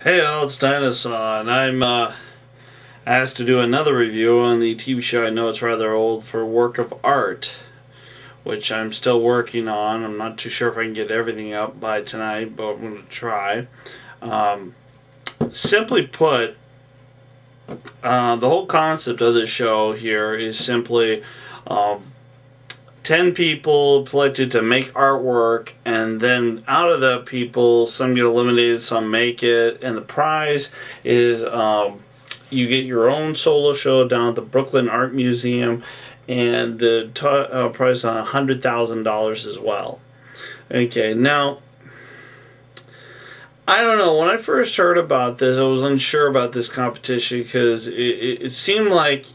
Hey, it's Dinosa, and I'm asked to do another review on the TV show. I know it's rather old for Work of Art, which I'm still working on. I'm not too sure if I can get everything up by tonight, but I'm going to try. Simply put, the whole concept of this show here is simply 10 people selected to make artwork, and then out of the people, some get eliminated, some make it, and the prize is you get your own solo show down at the Brooklyn Art Museum, and the prize is $100,000 as well. Okay, now, I don't know, when I first heard about this, I was unsure about this competition because it seemed like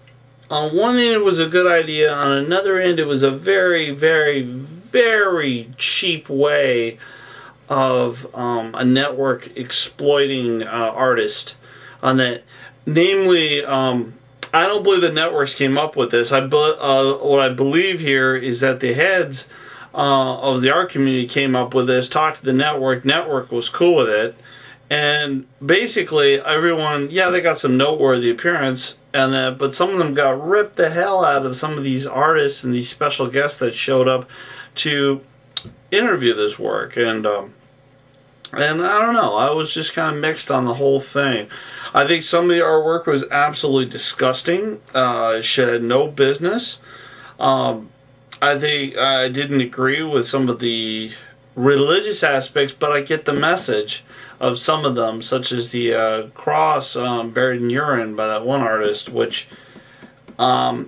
on one end it was a good idea, on another end it was a very, very, very cheap way of a network exploiting artists on that. Namely, I don't believe the networks came up with this. What I believe here is that the heads of the art community came up with this, talked to the network was cool with it, and basically everyone, yeah, they got some noteworthy appearance, but some of them got ripped the hell out of some of these artists and these special guests that showed up to interview this work, and I don't know, I was just kind of mixed on the whole thing. I think some of the artwork was absolutely disgusting. She had no business. I think I didn't agree with some of the religious aspects, but I get the message of some of them, such as the cross buried in urine by that one artist, which I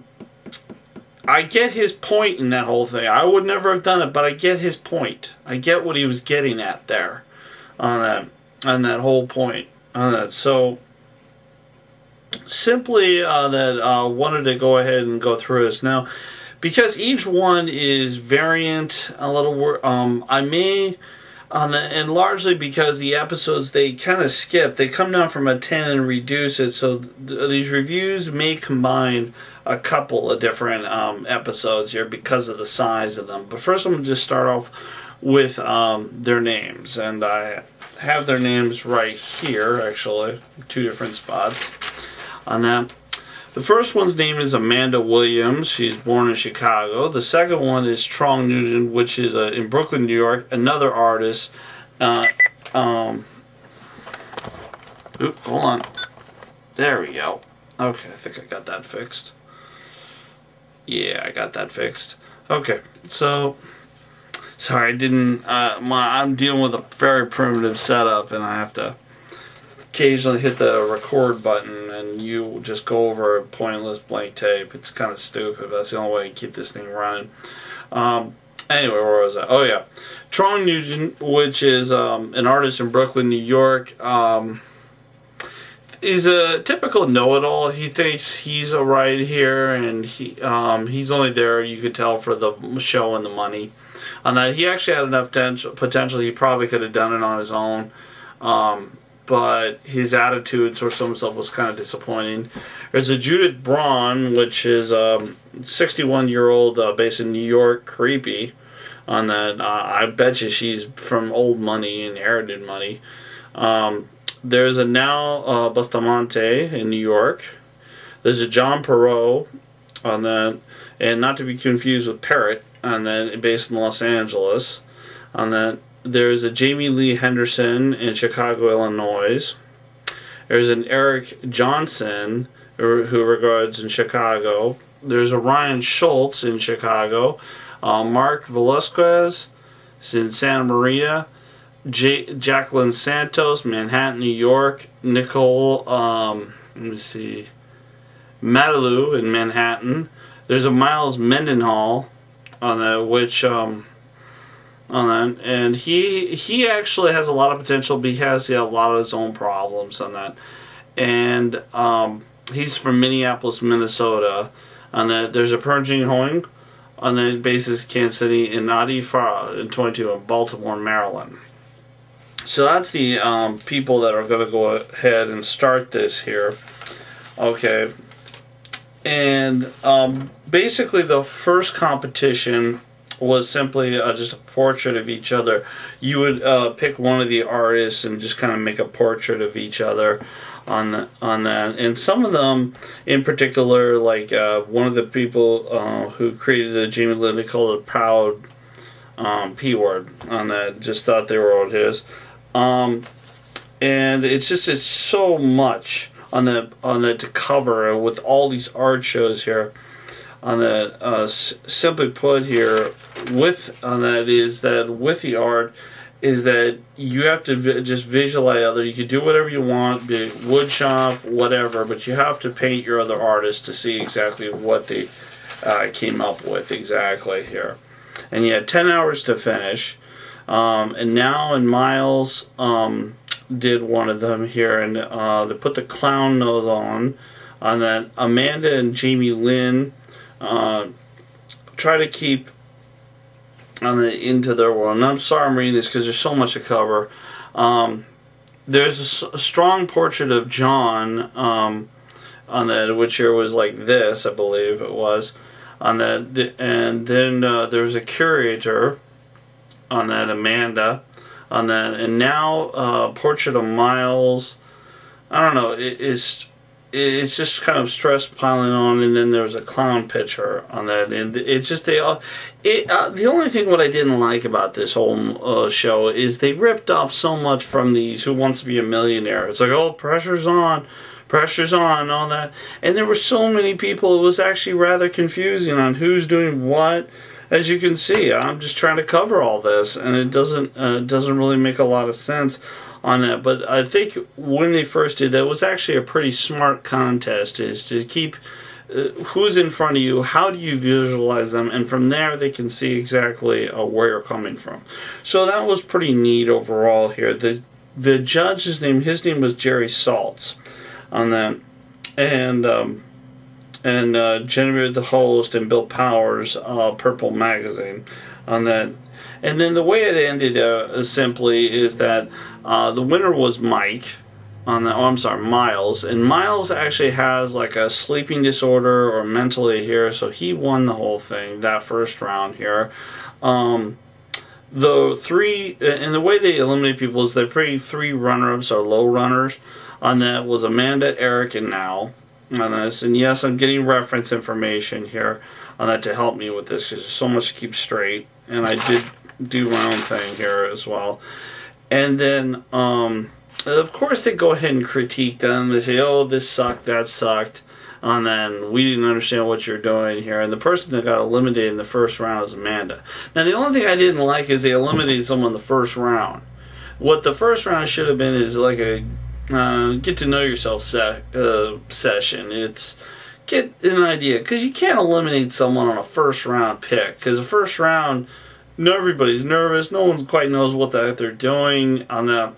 get his point in that whole thing. I would never have done it, but I get his point. I get what he was getting at there on that whole point on that. So simply wanted to go ahead and go through this now. Because each one is variant a little, and largely because the episodes they kind of skip, they come down from a 10 and reduce it, so these reviews may combine a couple of different episodes here because of the size of them. But first I'm going to just start off with their names, and I have their names right here, actually, two different spots on that. The first one's name is Amanda Williams. She's born in Chicago. The second one is Trong Nugent, which is in Brooklyn, New York. Another artist. Oop, hold on. There we go. Okay, I think I got that fixed. Yeah, I got that fixed. Okay, so sorry, I didn't. I'm dealing with a very primitive setup, and I have to occasionally hit the record button and you just go over a pointless blank tape. It's kind of stupid, but that's the only way to keep this thing running. Anyway, where was I? Oh yeah, Trong Nugent, which is an artist in Brooklyn, New York. He's a typical know-it-all. He thinks he's a right here, and he's only there, you could tell, for the show and the money. On that, he actually had enough potential. He probably could have done it on his own. But his attitude towards himself was kind of disappointing. There's a Judith Braun, which is a 61-year-old based in New York, creepy. On that, I bet you she's from old money, inherited money. There's a Now Bustamante in New York. There's a John Perot on that, and not to be confused with Parrot, on that, based in Los Angeles. On that. There's a Jamie Lee Henderson in Chicago, Illinois. There's an Eric Johnson who regards in Chicago. There's a Ryan Schultz in Chicago. Mark Velasquez is in Santa Maria. Jacqueline Santos, Manhattan, New York. Nicole, let me see, Madalou in Manhattan. There's a Miles Mendenhall on that, which on that, and he actually has a lot of potential, but he has a lot of his own problems on that. And he's from Minneapolis, Minnesota. On that, there's a Perjing Hoing on the basis Kansas City, and Adi Farah in 22 in Baltimore, Maryland. So that's the people that are going to go ahead and start this here. Okay, and basically the first competition was simply just a portrait of each other. You would pick one of the artists and just kind of make a portrait of each other on that. And some of them, in particular, like one of the people who created the Jamie Lynn, they called it a proud P word on that. Just thought they were all his. And it's so much on the to cover with all these art shows here. On that, simply put here, with on that is that with the art is that you have to just visualize other. You can do whatever you want, be it wood shop, whatever, but you have to paint your other artists to see exactly what they came up with exactly here. And you had 10 hours to finish. And now in Miles did one of them here, and they put the clown nose on that. Amanda and Jamie Lynn try to keep into their world. And I'm sorry I'm reading this because there's so much to cover. There's a strong portrait of John on that, which here was like this, I believe it was. On that, and then there's a curator on that, Amanda, on that, and now portrait of Miles. I don't know. It's just kind of stress piling on, and then there's a clown picture on that, and it's just the only thing what I didn't like about this whole show is they ripped off so much from these Who Wants to Be a Millionaire. It's like, oh, pressure's on, and all that, and there were so many people. It was actually rather confusing on who's doing what. As you can see, I'm just trying to cover all this, and it doesn't really make a lot of sense on that. But I think when they first did that, it was actually a pretty smart contest, is to keep who's in front of you, how do you visualize them, and from there they can see exactly where you're coming from. So that was pretty neat overall here. The judge's name, his name was Jerry Saltz on that, and Genevieve the host, and Bill Powers, Purple Magazine on that. And then the way it ended simply is that the winner was Mike on the, Miles, and Miles actually has like a sleeping disorder or mentally here, so he won the whole thing that first round here. The three, and the way they eliminate people is they're pretty three runner-ups or low runners on that was Amanda, Eric, and Now on this. And yes, I'm getting reference information here on that to help me with this because there's so much to keep straight, and I did do my own thing here as well. And then of course they go ahead and critique them. They say, oh, this sucked, that sucked, and then we didn't understand what you're doing here. And the person that got eliminated in the first round is Amanda. Now the only thing I didn't like is they eliminated someone in the first round. What the first round should have been is like a get to know yourself session. It's get an idea, because you can't eliminate someone on a first round pick, because the first round, everybody's nervous, no one quite knows what they're doing on that.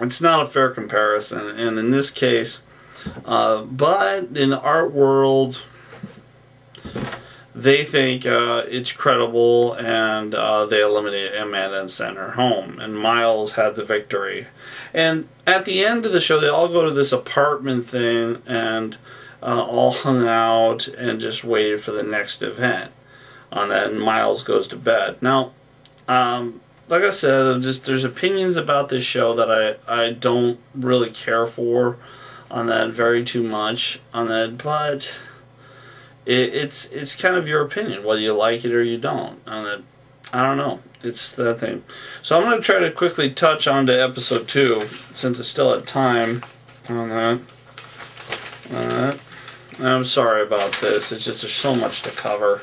It's not a fair comparison, and in this case, but in the art world, they think it's credible, and they eliminated Amanda and sent her home, and Miles had the victory. And at the end of the show, they all go to this apartment thing and all hung out and just waited for the next event on that, and Miles goes to bed. Now, like I said, there's opinions about this show that I don't really care for on that very too much on that, but it's kind of your opinion whether you like it or you don't on that. I don't know. It's that thing. So I'm going to try to quickly touch on to episode 2 since it's still at time on that. I'm sorry about this. It's just there's so much to cover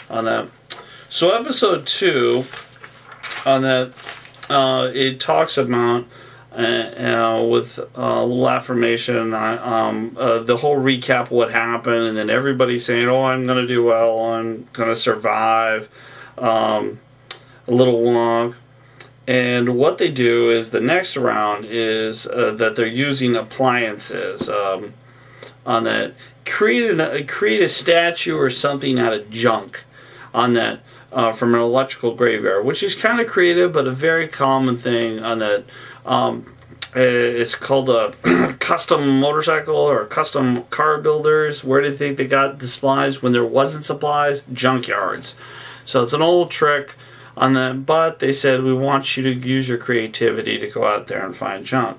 on that. So episode 2 on that, it talks about with a little affirmation, the whole recap of what happened, and then everybody saying, oh, I'm going to do well, I'm going to survive a little long. And what they do is the next round is that they're using appliances on that. Create a statue or something out of junk on that from an electrical graveyard, which is kind of creative, but a very common thing on that. It's called a custom motorcycle or custom car builders. Where do you think they got the supplies when there wasn't supplies? Junkyards. So it's an old trick on them, but they said we want you to use your creativity to go out there and find junk.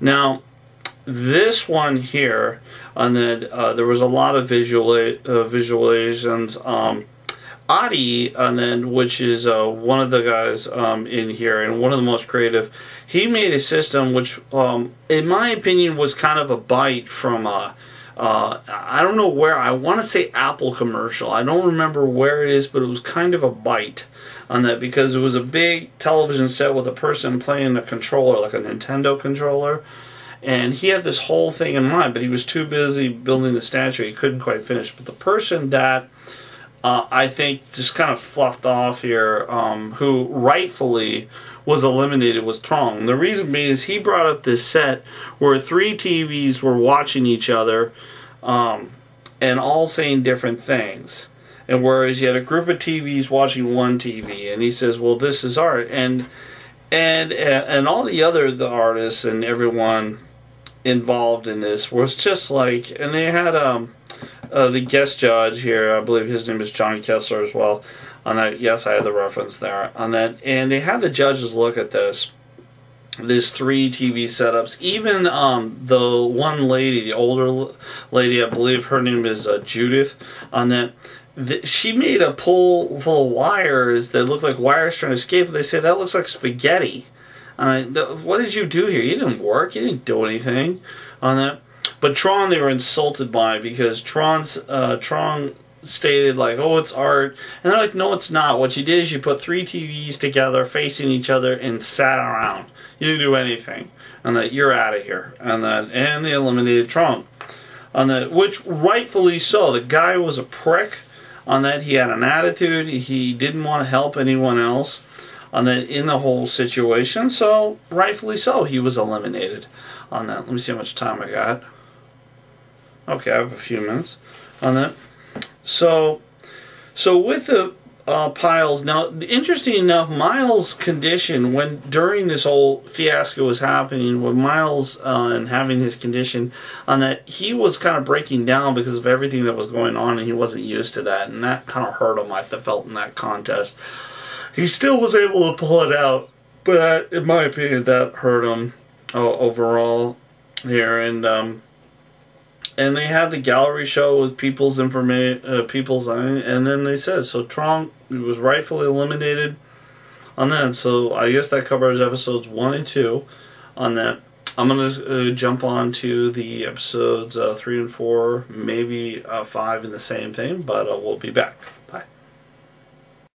Now, this one here, and then there was a lot of visualizations. Adi, and then which is one of the guys in here, and one of the most creative. He made a system which, in my opinion, was kind of a bite from I don't know where. I want to say Apple commercial. I don't remember where it is, but it was kind of a bite on that because it was a big television set with a person playing a controller, like a Nintendo controller. And he had this whole thing in mind, but he was too busy building the statue. He couldn't quite finish. But the person that I think just kind of fluffed off here, who rightfully was eliminated, was Trong. The reason being is he brought up this set where 3 TVs were watching each other and all saying different things. And whereas you had a group of TVs watching one TV, and he says, well, this is art. And all the artists and everyone involved in this was just like, and they had the guest judge here, I believe his name is Johnny Kessler as well, on that. Yes, I had the reference there on that. And they had the judges look at this, these 3 TV setups. Even the one lady, the older lady, I believe her name is Judith, on that. She made a pull full of wires that looked like wires trying to escape. They say that looks like spaghetti. What did you do here? You didn't work. You didn't do anything on that. But Tron, they were insulted by, because Tron stated like, oh, it's art. And they're like, no, it's not. What you did is you put 3 TVs together facing each other and sat around. You didn't do anything. And that you're out of here. And they eliminated Tron. On that, which rightfully so. The guy was a prick. On that, he had an attitude. He didn't want to help anyone else on that in the whole situation. So rightfully so, he was eliminated on that. Let me see how much time I got. Okay, I have a few minutes on that. So with the piles now, interesting enough, Miles' condition during this whole fiasco was happening, with Miles and having his condition on that, he was kind of breaking down because of everything that was going on, and he wasn't used to that, and that kind of hurt him. I felt in that contest. He still was able to pull it out, but in my opinion, that hurt him overall here. And they had the gallery show with people's information, and then they said, so Tron was rightfully eliminated on that. So I guess that covers episodes 1 and 2 on that. I'm going to jump on to the episodes 3 and 4, maybe 5 in the same thing, but we'll be back.